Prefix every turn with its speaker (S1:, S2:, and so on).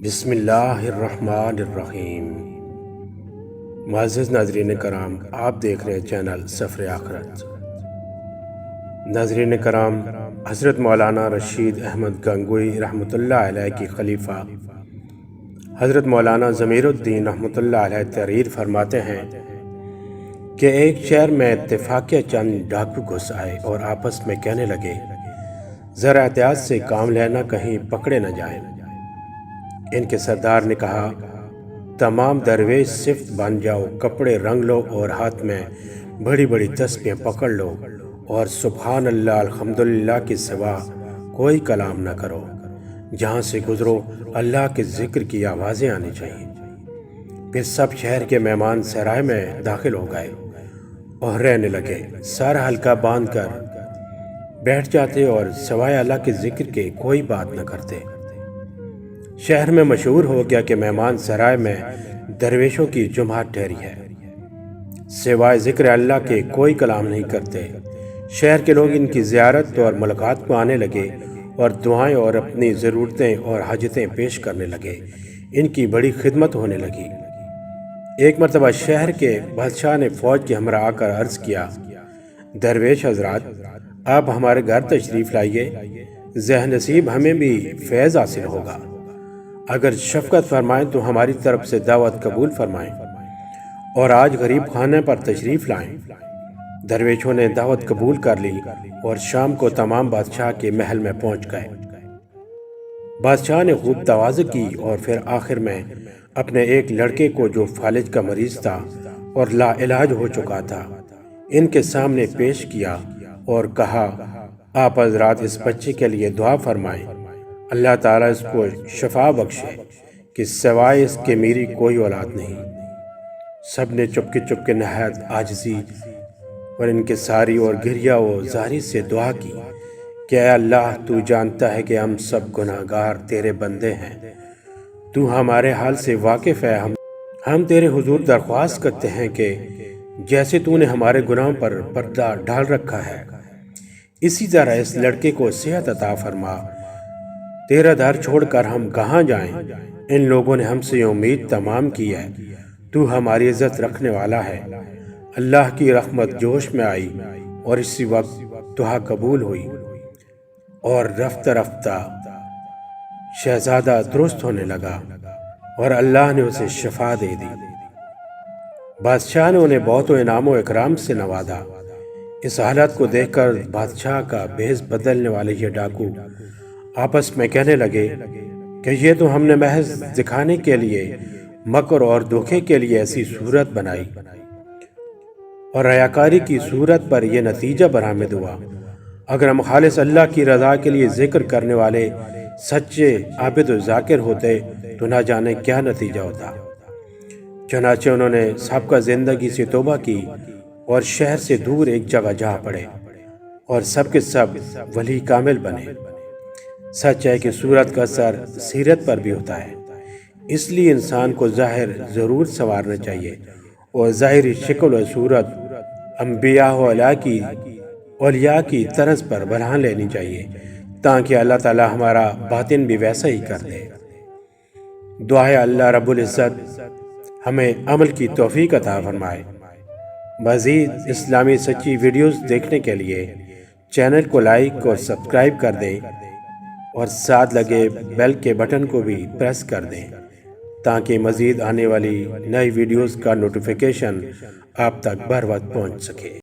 S1: بسم اللہ الرحمن الرحیم۔ معزز ناظرین کرام، آپ دیکھ رہے ہیں چینل سفر آخرت۔ ناظرین کرام، حضرت مولانا رشید احمد گنگوئی رحمۃ اللہ علیہ کی خلیفہ حضرت مولانا ضمیر الدین رحمۃ اللہ علیہ تحریر فرماتے ہیں کہ ایک شہر میں اتفاقیہ چند ڈاکو گھس آئے اور آپس میں کہنے لگے، ذرا احتیاط سے کام لینا، کہیں پکڑے نہ جائیں۔ ان کے سردار نے کہا، تمام درویش صفت بن جاؤ، کپڑے رنگ لو اور ہاتھ میں بڑی بڑی تسبیحیں پکڑ لو اور سبحان اللہ الحمدللہ کے سوا کوئی کلام نہ کرو۔ جہاں سے گزرو اللہ کے ذکر کی آوازیں آنی چاہیے۔ پھر سب شہر کے مہمان سرائے میں داخل ہو گئے اور رہنے لگے، سارا حلقہ باندھ کر بیٹھ جاتے اور سوائے اللہ کے ذکر کے کوئی بات نہ کرتے۔ شہر میں مشہور ہو گیا کہ مہمان سرائے میں درویشوں کی جماعت ٹھہری ہے، سوائے ذکر اللہ کے کوئی کلام نہیں کرتے۔ شہر کے لوگ ان کی زیارت اور ملاقات کو آنے لگے اور دعائیں اور اپنی ضرورتیں اور حاجتیں پیش کرنے لگے۔ ان کی بڑی خدمت ہونے لگی۔ ایک مرتبہ شہر کے بادشاہ نے فوج کے ہمراہ آ کر عرض کیا، درویش حضرات، آپ ہمارے گھر تشریف لائیے، ذہن نصیب ہمیں بھی فیض حاصل ہوگا۔ اگر شفقت فرمائیں تو ہماری طرف سے دعوت قبول فرمائیں اور آج غریب خانے پر تشریف لائیں۔ درویشوں نے دعوت قبول کر لی اور شام کو تمام بادشاہ کے محل میں پہنچ گئے۔ بادشاہ نے خوب تواضع کی اور پھر آخر میں اپنے ایک لڑکے کو جو فالج کا مریض تھا اور لا علاج ہو چکا تھا، ان کے سامنے پیش کیا اور کہا، آپ حضرات اس بچے کے لیے دعا فرمائیں، اللہ تعالیٰ اس کو شفا بخشے کہ سوائے اس کے میری کوئی اولاد نہیں۔ سب نے چپ کے نہایت عاجزی اور انکساری اور گریہ و زاری سے دعا کی کہ اے اللہ، تو جانتا ہے کہ ہم سب گناہ گار تیرے بندے ہیں، تو ہمارے حال سے واقف ہے۔ ہم تیرے حضور درخواست کرتے ہیں کہ جیسے تو نے ہمارے گناہوں پر پردہ ڈال رکھا ہے، اسی طرح اس لڑکے کو صحت عطا فرما۔ تیرا در چھوڑ کر ہم کہاں جائیں؟ ان لوگوں نے ہم سے امید تمام کی ہے، تو ہماری عزت رکھنے والا ہے۔ اللہ کی رحمت جوش میں آئی اور اسی وقت دعا قبول ہوئی اور رفتہ رفتہ شہزادہ درست ہونے لگا اور اللہ نے اسے شفا دے دی۔ بادشاہ نے انہیں بہت و انعام و اکرام سے نوازا۔ اس حالت کو دیکھ کر بادشاہ کا بھیس بدلنے والے یہ ڈاکو آپس میں کہنے لگے کہ یہ تو ہم نے محض دکھانے کے لیے، مکر اور دھوکے کے لیے ایسی صورت بنائی اور ریاکاری کی صورت پر یہ نتیجہ برآمد ہوا۔ اگر ہم خالص اللہ کی رضا کے لیے ذکر کرنے والے سچے عابد و ذاکر ہوتے تو نہ جانے کیا نتیجہ ہوتا۔ چنانچہ انہوں نے سابقہ زندگی سے توبہ کی اور شہر سے دور ایک جگہ جا پڑے اور سب کے سب ولی کامل بنے۔ سچ ہے کہ صورت کا اثر سیرت پر بھی ہوتا ہے، اس لیے انسان کو ظاہر ضرور سنوارنا چاہیے اور ظاہری شکل و صورت انبیاء و اولیاء کی طرز پر بنا لینی چاہیے تاکہ اللہ تعالی ہمارا باطن بھی ویسا ہی کر دے۔ دعا ہے اللہ رب العزت ہمیں عمل کی توفیق عطا فرمائے۔ مزید اسلامی سچی ویڈیوز دیکھنے کے لیے چینل کو لائک اور سبسکرائب کر دیں اور ساتھ لگے بیل کے بٹن کو بھی پریس کر دیں تاکہ مزید آنے والی نئی ویڈیوز کا نوٹیفیکیشن آپ تک بر وقت پہنچ سکے۔